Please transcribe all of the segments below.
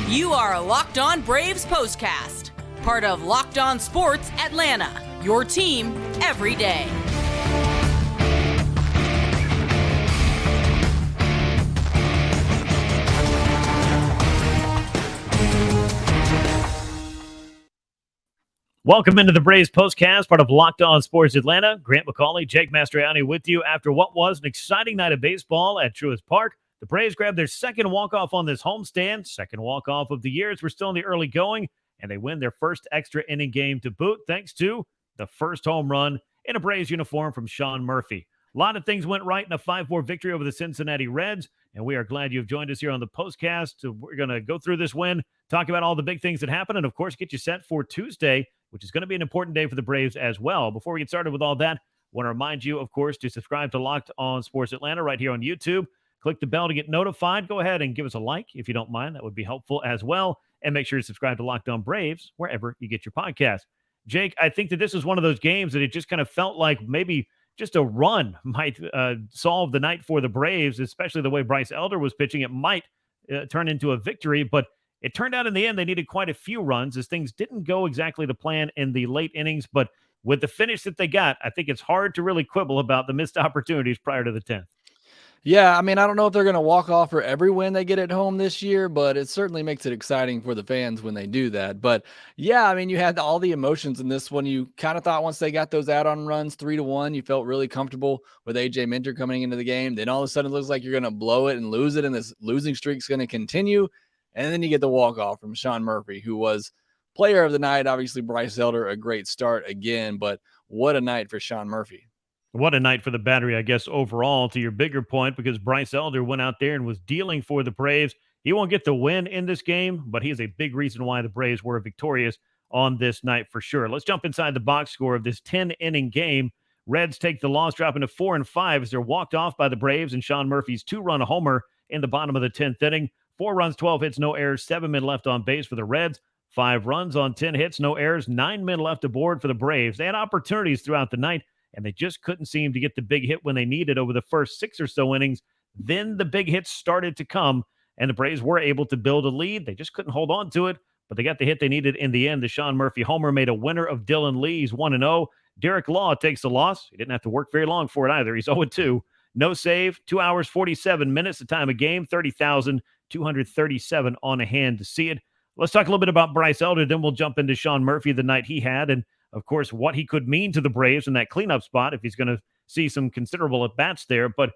You are a Locked On Braves postcast, part of Locked On Sports Atlanta, your team every day. Welcome into the Braves postcast, part of Locked On Sports Atlanta. Grant McCauley, Jake Mastriani with you after what was an exciting night of baseball at Truist Park. The Braves grabbed their second walk-off on this homestand, second walk-off of the year as we're still in the early going, and they win their first extra inning game to boot thanks to the first home run in a Braves uniform from Sean Murphy. A lot of things went right in a 5-4 victory over the Cincinnati Reds, and we are glad you've joined us here on the postcast. So we're going to go through this win, talk about all the big things that happened, and of course get you set for Tuesday, which is going to be an important day for the Braves as well. Before we get started with all that, I want to remind you, of course, to subscribe to Locked On Sports Atlanta right here on YouTube. Click the bell to get notified. Go ahead and give us a like if you don't mind. That would be helpful as well. And make sure to subscribe to Locked On Braves wherever you get your podcast. Jake, I think that this is one of those games that it just kind of felt like maybe just a run might solve the night for the Braves, especially the way Bryce Elder was pitching. It might turn into a victory, but it turned out in the end they needed quite a few runs as things didn't go exactly to plan in the late innings. But with the finish that they got, I think it's hard to really quibble about the missed opportunities prior to the 10th. Yeah, I mean, I don't know if they're going to walk off for every win they get at home this year, but it certainly makes it exciting for the fans when they do that. But yeah, I mean, you had all the emotions in this one. You kind of thought once they got those add-on runs 3-1, you felt really comfortable with AJ Minter coming into the game. Then all of a sudden it looks like you're going to blow it and lose it, and this losing streak's going to continue. And then you get the walk-off from Sean Murphy, who was player of the night. Obviously, Bryce Elder, a great start again, but what a night for Sean Murphy. What a night for the battery, I guess, overall, to your bigger point, because Bryce Elder went out there and was dealing for the Braves. He won't get the win in this game, but he is a big reason why the Braves were victorious on this night for sure. Let's jump inside the box score of this 10-inning game. Reds take the loss, dropping to 4-5 as they're walked off by the Braves and Sean Murphy's 2-run homer in the bottom of the 10th inning. 4 runs, 12 hits, no errors, 7 men left on base for the Reds. 5 runs on 10 hits, no errors, 9 men left aboard for the Braves. They had opportunities throughout the night, and they just couldn't seem to get the big hit when they needed over the first 6 or so innings. Then the big hits started to come, and the Braves were able to build a lead. They just couldn't hold on to it, but they got the hit they needed in the end. The Sean Murphy homer made a winner of Dylan Lee's 1-0. Derek Law takes the loss. He didn't have to work very long for it either. He's 0-2. No save, 2 hours, 47 minutes, the time of game, 30,237 on a hand to see it. Let's talk a little bit about Bryce Elder, then we'll jump into Sean Murphy, the night he had, and of course, what he could mean to the Braves in that cleanup spot if he's going to see some considerable at-bats there. But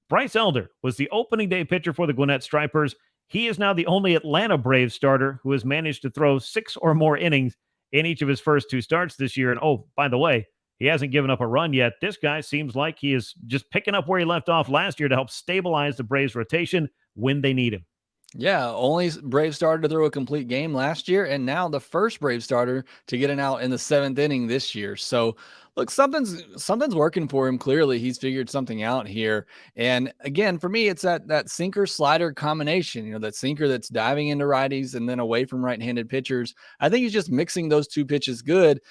Bryce Elder was the opening day pitcher for the Gwinnett Stripers. He is now the only Atlanta Braves starter who has managed to throw 6 or more innings in each of his first 2 starts this year. And oh, by the way, he hasn't given up a run yet. This guy seems like he is just picking up where he left off last year to help stabilize the Braves rotation when they need him. Yeah, only Brave starter to throw a complete game last year, and now the first Brave starter to get an out in the 7th inning this year. So, look, something's working for him. Clearly, he's figured something out here. And again, for me, it's that sinker slider combination. You know, that sinker that's diving into righties and then away from right-handed pitchers. I think he's just mixing those 2 pitches good,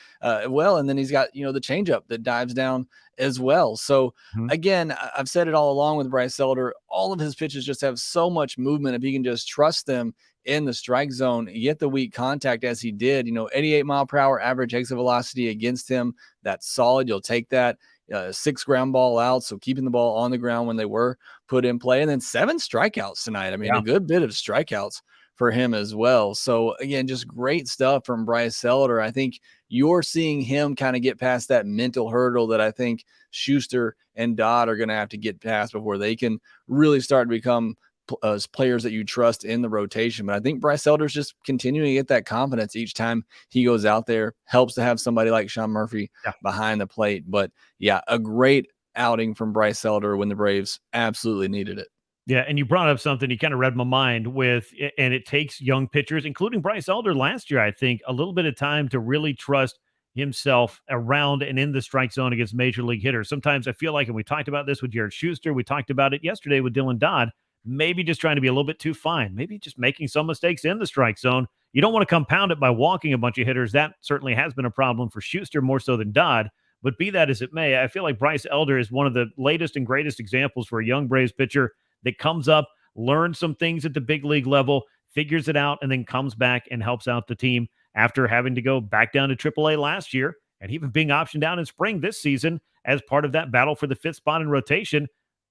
well, and then he's got the changeup that dives down as well. So again, I've said it all along with Bryce Elder, all of his pitches just have so much movement. If he can just trust them in the strike zone, get the weak contact as he did, 88 mile per hour average exit velocity against him. That's solid. You'll take that. 6 ground ball outs. So keeping the ball on the ground when they were put in play, and then 7 strikeouts tonight. I mean, a good bit of strikeouts for him as well. So again, just great stuff from Bryce Elder. I think you're seeing him kind of get past that mental hurdle that I think Schuster and Dodd are going to have to get past before they can really start to become players that you trust in the rotation. But I think Bryce Elder's just continuing to get that confidence each time he goes out there. Helps to have somebody like Sean Murphy behind the plate. But yeah, a great outing from Bryce Elder when the Braves absolutely needed it. Yeah, and you brought up something you kind of read my mind with, and it takes young pitchers, including Bryce Elder last year, I think, a little bit of time to really trust himself around and in the strike zone against major league hitters. Sometimes I feel like, and we talked about this with Jared Schuster, we talked about it yesterday with Dylan Dodd, maybe just trying to be a little bit too fine, maybe just making some mistakes in the strike zone. You don't want to compound it by walking a bunch of hitters. That certainly has been a problem for Schuster more so than Dodd. But be that as it may, I feel like Bryce Elder is one of the latest and greatest examples for a young Braves pitcher that comes up, learns some things at the big league level, figures it out, and then comes back and helps out the team after having to go back down to AAA last year and even being optioned down in spring this season as part of that battle for the 5th spot in rotation.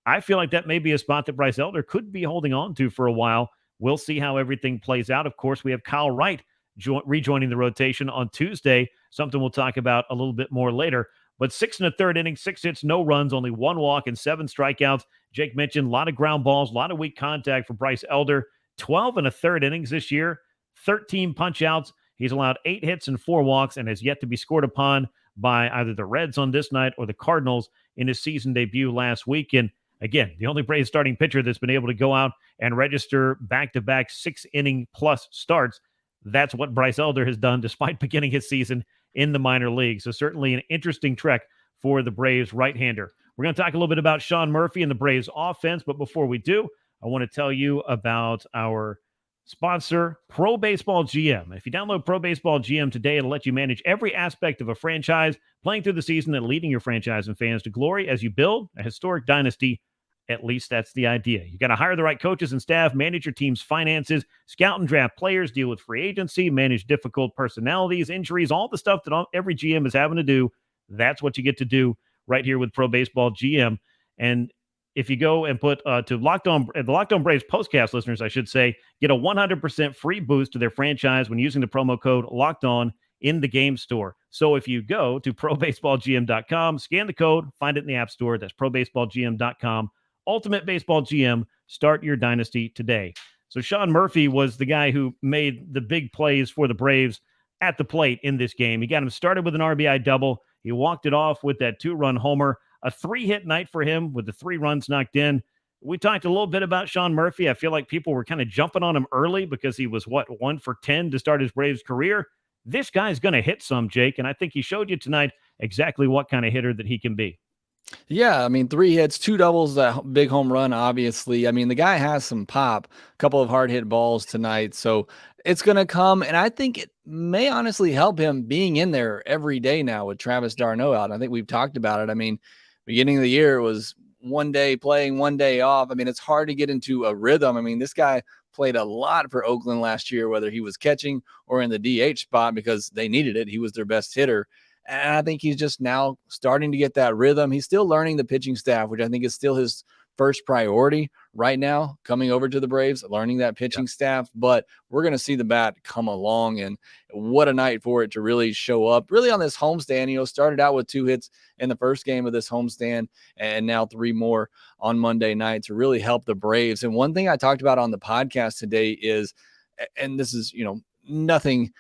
I feel like that may be a spot that Bryce Elder could be holding on to for a while. We'll see how everything plays out. Of course, we have Kyle Wright rejoining the rotation on Tuesday, something we'll talk about a little bit more later. But 6 1/3 innings, 6 hits, no runs, only 1 walk, and 7 strikeouts. Jake mentioned a lot of ground balls, a lot of weak contact for Bryce Elder. 12 1/3 innings this year, 13 punch outs. He's allowed 8 hits and 4 walks and has yet to be scored upon by either the Reds on this night or the Cardinals in his season debut last week. And again, the only Braves starting pitcher that's been able to go out and register back-to-back 6-inning-plus starts. That's what Bryce Elder has done despite beginning his season in the minor leagues. So certainly an interesting trek for the Braves right-hander. We're going to talk a little bit about Sean Murphy and the Braves offense, but before we do, I want to tell you about our sponsor, Pro Baseball GM. If you download Pro Baseball GM today, it'll let you manage every aspect of a franchise, playing through the season and leading your franchise and fans to glory as you build a historic dynasty. At least that's the idea. You got to hire the right coaches and staff, manage your team's finances, scout and draft players, deal with free agency, manage difficult personalities, injuries, all the stuff that every GM is having to do. That's what you get to do right here with Pro Baseball GM. And if you go and put to the Locked On Braves postcast listeners, I should say, get a 100% free boost to their franchise when using the promo code Locked On in the game store. So if you go to probaseballgm.com, scan the code, find it in the app store. That's probaseballgm.com. Ultimate Baseball GM. Start your dynasty today. So Sean Murphy was the guy who made the big plays for the Braves at the plate in this game. He got him started with an RBI double. He walked it off with that 2-run homer. A 3-hit night for him with the 3 runs knocked in. We talked a little bit about Sean Murphy. I feel like people were kind of jumping on him early because he was, 1 for 10 to start his Braves career. This guy's going to hit some, Jake, and I think he showed you tonight exactly what kind of hitter that he can be. Yeah, I mean, 3 hits, 2 doubles, that big home run, obviously. I mean, the guy has some pop, a couple of hard hit balls tonight. So it's going to come. And I think it may honestly help him being in there every day now with Travis d'Arnaud out. I think we've talked about it. I mean, beginning of the year was one day playing, one day off. I mean, it's hard to get into a rhythm. I mean, this guy played a lot for Oakland last year, whether he was catching or in the DH spot because they needed it. He was their best hitter. And I think he's just now starting to get that rhythm. He's still learning the pitching staff, which I think is still his first priority right now, coming over to the Braves, learning that pitching staff. But we're going to see the bat come along, and what a night for it to really show up really on this homestand. You know, started out with 2 hits in the first game of this homestand and now 3 more on Monday night to really help the Braves. And one thing I talked about on the podcast today is, and this is, nothing,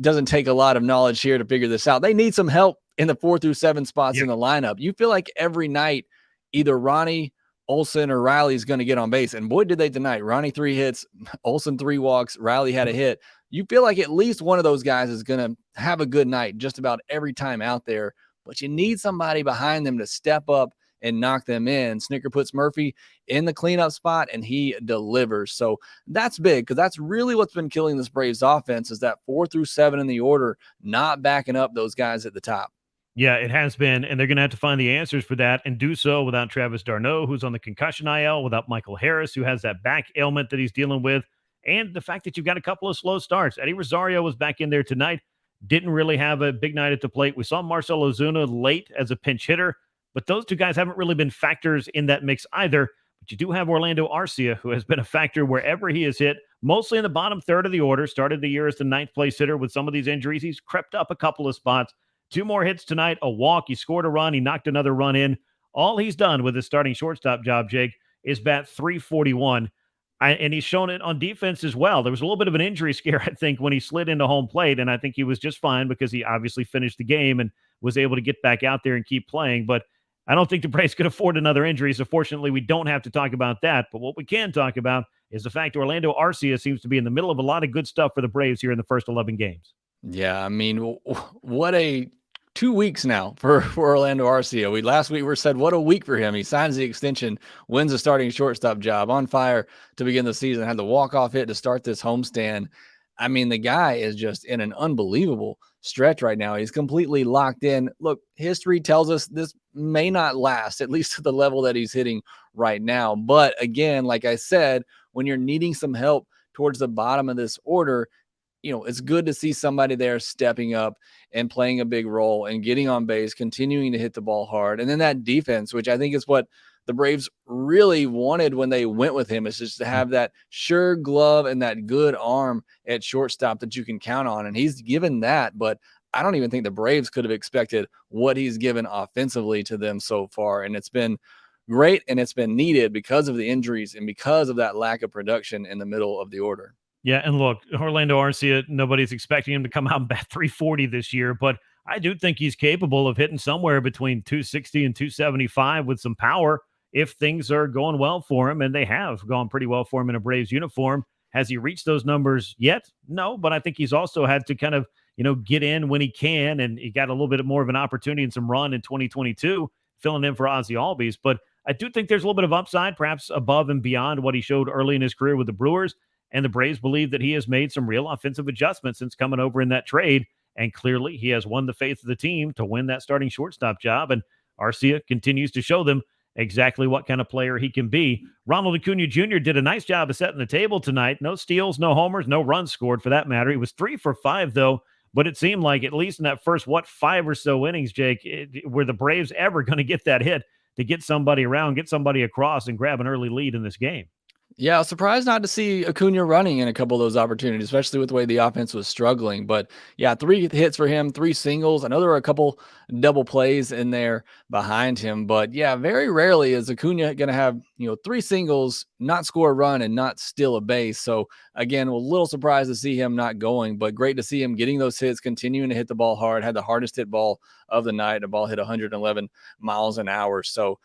doesn't take a lot of knowledge here to figure this out. They need some help in the 4 through 7 spots in the lineup. You feel like every night, either Ronnie, Olson, or Riley is going to get on base. And boy, did they tonight. Ronnie 3 hits, Olson 3 walks, Riley had a hit. You feel like at least one of those guys is going to have a good night just about every time out there. But you need somebody behind them to step up and knock them in. Snicker puts Murphy in the cleanup spot, and he delivers. So that's big because that's really what's been killing this Braves offense is that 4 through 7 in the order, not backing up those guys at the top. Yeah, it has been, and they're going to have to find the answers for that and do so without Travis d'Arnaud, who's on the concussion IL, without Michael Harris, who has that back ailment that he's dealing with, and the fact that you've got a couple of slow starts. Eddie Rosario was back in there tonight, didn't really have a big night at the plate. We saw Marcell Ozuna late as a pinch hitter, but those two guys haven't really been factors in that mix either. But you do have Orlando Arcia, who has been a factor wherever he has hit, mostly in the bottom third of the order. Started the year as the 9th place hitter with some of these injuries. He's crept up a couple of spots. 2 more hits tonight, a walk. He scored a run. He knocked another run in. All he's done with his starting shortstop job, Jake, is bat .341. And he's shown it on defense as well. There was a little bit of an injury scare, I think, when he slid into home plate, and I think he was just fine because he obviously finished the game and was able to get back out there and keep playing. But I don't think the Braves could afford another injury, so fortunately we don't have to talk about that. But what we can talk about is the fact Orlando Arcia seems to be in the middle of a lot of good stuff for the Braves here in the first 11 games. Yeah, I mean, what a 2 weeks now for Orlando Arcia. Last week we said, what a week for him. He signs the extension, wins the starting shortstop job, on fire to begin the season, had the walk-off hit to start this homestand. I mean, the guy is just in an unbelievable stretch right now. He's completely locked in. Look, history tells us this may not last, at least to the level that he's hitting right now. But again, like I said, when you're needing some help towards the bottom of this order, it's good to see somebody there stepping up and playing a big role and getting on base, continuing to hit the ball hard. And then that defense, which I think is what the Braves really wanted when they went with him, is just to have that sure glove and that good arm at shortstop that you can count on. And he's given that, but I don't even think the Braves could have expected what he's given offensively to them so far. And it's been great, and it's been needed because of the injuries and because of that lack of production in the middle of the order. Yeah, and look, Orlando Arcia, nobody's expecting him to come out and bat 340 this year, but I do think he's capable of hitting somewhere between 260 and 275 with some power if things are going well for him, and they have gone pretty well for him in a Braves uniform. Has he reached those numbers yet? No, but I think he's also had to kind of, get in when he can, and he got a little bit more of an opportunity and some run in 2022, filling in for Ozzie Albies. But I do think there's a little bit of upside, perhaps above and beyond what he showed early in his career with the Brewers. And the Braves believe that he has made some real offensive adjustments since coming over in that trade. And clearly he has won the faith of the team to win that starting shortstop job. And Arcia continues to show them exactly what kind of player he can be. Ronald Acuna Jr. did a nice job of setting the table tonight. No steals, no homers, no runs scored for that matter. He was 3 for 5, though. But it seemed like, at least in that first, 5 or so innings, Jake, were the Braves ever going to get that hit to get somebody around, get somebody across, and grab an early lead in this game? Yeah, I was surprised not to see Acuna running in a couple of those opportunities, especially with the way the offense was struggling. But yeah, 3 hits for him, 3 singles. I know there were a couple double plays in there behind him, but yeah, very rarely is Acuna going to have, 3 singles, not score a run and not steal a base. So again, a little surprised to see him not going, but great to see him getting those hits, continuing to hit the ball hard, had the hardest hit ball of the night. The ball hit 111 miles an hour. So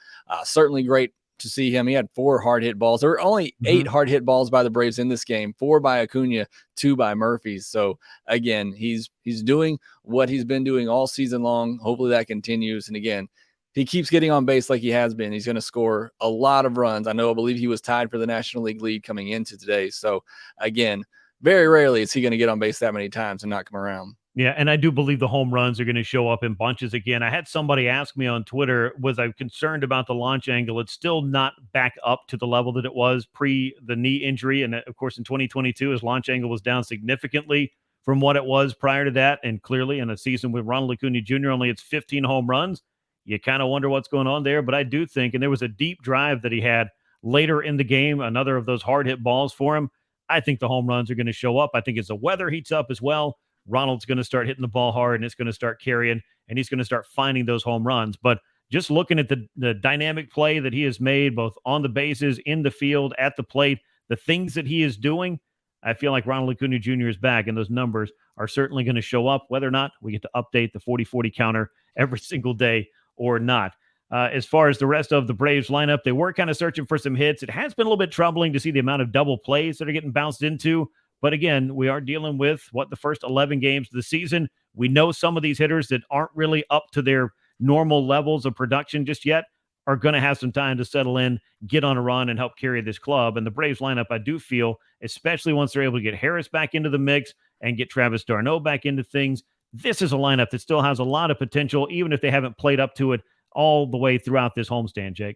certainly great to see him. He had 4 hard hit balls. There were only 8 hard hit balls by the Braves in this game, 4 by Acuna, 2 by Murphy. So again, he's doing what he's been doing all season long. Hopefully that continues. And again, if he keeps getting on base like he has been, he's going to score a lot of runs. I believe he was tied for the National League lead coming into today. So again, very rarely is he going to get on base that many times and not come around. Yeah, and I do believe the home runs are going to show up in bunches again. I had somebody ask me on Twitter, was I concerned about the launch angle? It's still not back up to the level that it was pre the knee injury. And of course, in 2022, his launch angle was down significantly from what it was prior to that. And clearly in a season with Ronald Acuna Jr., only it's 15 home runs. You kind of wonder what's going on there. But I do think, and there was a deep drive that he had later in the game, another of those hard hit balls for him. I think the home runs are going to show up. I think as the weather heats up as well, Ronald's going to start hitting the ball hard, and it's going to start carrying, and he's going to start finding those home runs. But just looking at the dynamic play that he has made, both on the bases, in the field, at the plate, the things that he is doing, I feel like Ronald Acuna Jr. is back, and those numbers are certainly going to show up, whether or not we get to update the 40-40 counter every single day or not. As far as the rest of the Braves lineup, they were kind of searching for some hits. It has been a little bit troubling to see the amount of double plays that are getting bounced into. But again, we are dealing with the first 11 games of the season. We know some of these hitters that aren't really up to their normal levels of production just yet are going to have some time to settle in, get on a run, and help carry this club. And the Braves lineup, I do feel, especially once they're able to get Harris back into the mix and get Travis d'Arnaud back into things, this is a lineup that still has a lot of potential, even if they haven't played up to it all the way throughout this homestand, Jake.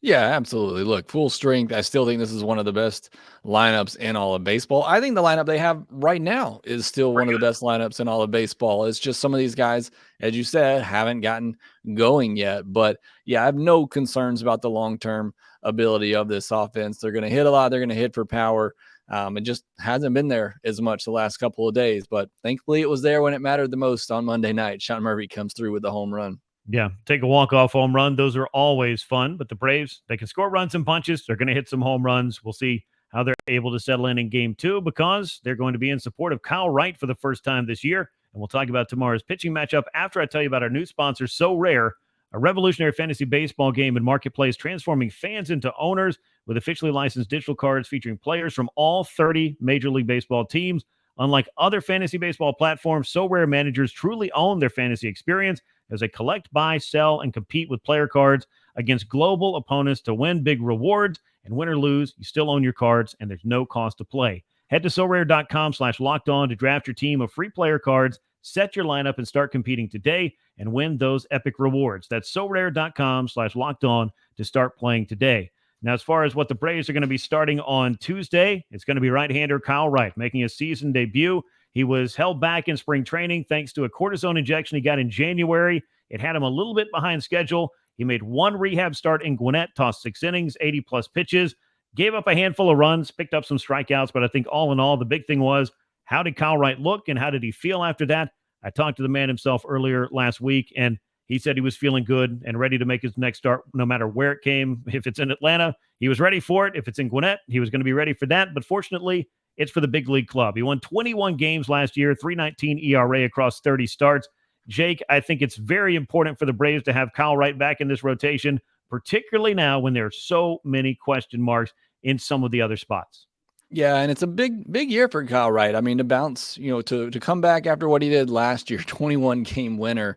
Yeah, absolutely. Look, full strength. I still think this is one of the best lineups in all of baseball. I think the lineup they have right now is still one of the best lineups in all of baseball. It's just some of these guys, as you said, haven't gotten going yet. But yeah, I have no concerns about the long-term ability of this offense. They're going to hit a lot. They're going to hit for power. It just hasn't been there as much the last couple of days. But thankfully, it was there when it mattered the most on Monday night. Sean Murphy comes through with the home run. Yeah, take a walk-off home run. Those are always fun. But the Braves, they can score runs and punches. They're going to hit some home runs. We'll see how they're able to settle in Game 2 because they're going to be in support of Kyle Wright for the first time this year. And we'll talk about tomorrow's pitching matchup after I tell you about our new sponsor, So Rare, a revolutionary fantasy baseball game and marketplace transforming fans into owners with officially licensed digital cards featuring players from all 30 Major League Baseball teams. Unlike other fantasy baseball platforms, So Rare managers truly own their fantasy experience as they collect, buy, sell, and compete with player cards against global opponents to win big rewards. And win or lose, you still own your cards, and there's no cost to play. Head to SoRare.com/lockedon to draft your team of free player cards, set your lineup, and start competing today and win those epic rewards. That's SoRare.com/lockedon to start playing today. Now, as far as what the Braves are going to be starting on Tuesday, it's going to be right-hander Kyle Wright making his season debut. He was held back in spring training thanks to a cortisone injection he got in January. It had him a little bit behind schedule. He made one rehab start in Gwinnett, tossed 6 innings, 80-plus pitches, gave up a handful of runs, picked up some strikeouts, but I think all in all, the big thing was, how did Kyle Wright look and how did he feel after that? I talked to the man himself earlier last week, and he said he was feeling good and ready to make his next start no matter where it came. If it's in Atlanta, he was ready for it. If it's in Gwinnett, he was going to be ready for that. But fortunately, it's for the big league club. He won 21 games last year, 3.19 ERA across 30 starts. Jake, I think it's very important for the Braves to have Kyle Wright back in this rotation, particularly now when there are so many question marks in some of the other spots. Yeah, and it's a big year for Kyle Wright. I mean, to bounce, to come back after what he did last year, 21 game winner,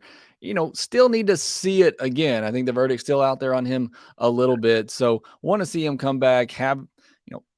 still need to see it again. I think the verdict's still out there on him a little bit. So want to see him come back, have,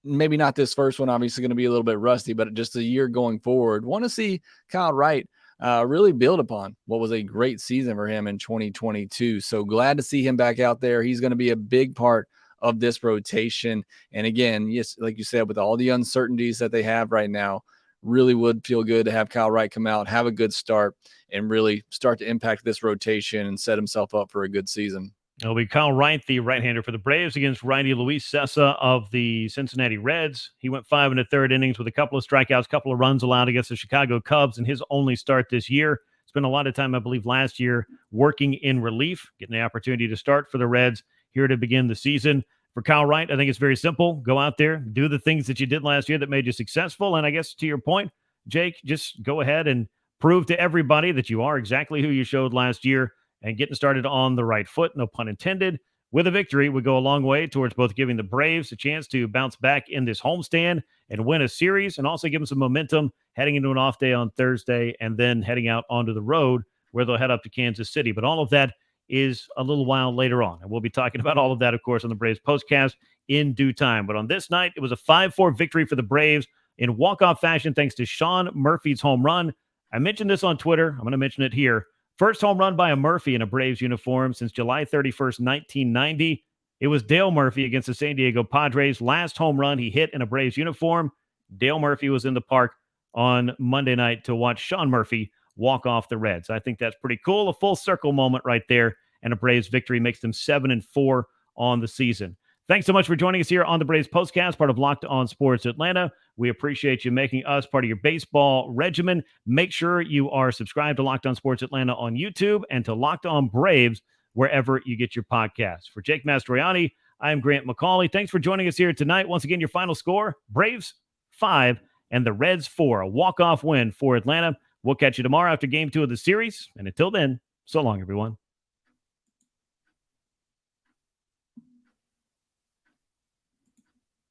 maybe not this first one, obviously going to be a little bit rusty, but just a year going forward. Want to see Kyle Wright really build upon what was a great season for him in 2022. So glad to see him back out there. He's going to be a big part of this rotation. And again, yes, like you said, with all the uncertainties that they have right now, really would feel good to have Kyle Wright come out, have a good start, and really start to impact this rotation and set himself up for a good season. It'll be Kyle Wright, the right-hander for the Braves, against righty Luis Cessa of the Cincinnati Reds. He went 5 1/3 innings with a couple of strikeouts, couple of runs allowed against the Chicago Cubs in his only start this year. Spent a lot of time, I believe, last year working in relief, getting the opportunity to start for the Reds here to begin the season. For Kyle Wright, I think it's very simple. Go out there, do the things that you did last year that made you successful. And I guess to your point, Jake, just go ahead and prove to everybody that you are exactly who you showed last year and getting started on the right foot, no pun intended. With a victory would go a long way towards both giving the Braves a chance to bounce back in this homestand and win a series, and also give them some momentum heading into an off day on Thursday and then heading out onto the road where they'll head up to Kansas City. But all of that is a little while later on. And we'll be talking about all of that, of course, on the Braves postcast in due time. But on this night, it was a 5-4 victory for the Braves in walk-off fashion thanks to Sean Murphy's home run. I mentioned this on Twitter. I'm going to mention it here. First home run by a Murphy in a Braves uniform since July 31st, 1990. It was Dale Murphy against the San Diego Padres. Last home run he hit in a Braves uniform. Dale Murphy was in the park on Monday night to watch Sean Murphy walk off the Reds. I think that's pretty cool. A full circle moment right there. And a Braves victory makes them 7-4 on the season. Thanks so much for joining us here on the Braves Postcast, part of Locked On Sports Atlanta. We appreciate you making us part of your baseball regimen. Make sure you are subscribed to Locked On Sports Atlanta on YouTube and to Locked On Braves wherever you get your podcasts. For Jake Mastroianni, I am Grant McCauley. Thanks for joining us here tonight. Once again, your final score, Braves 5 and the Reds 4, a walk-off win for Atlanta. We'll catch you tomorrow after Game 2 of the series. And until then, so long, everyone.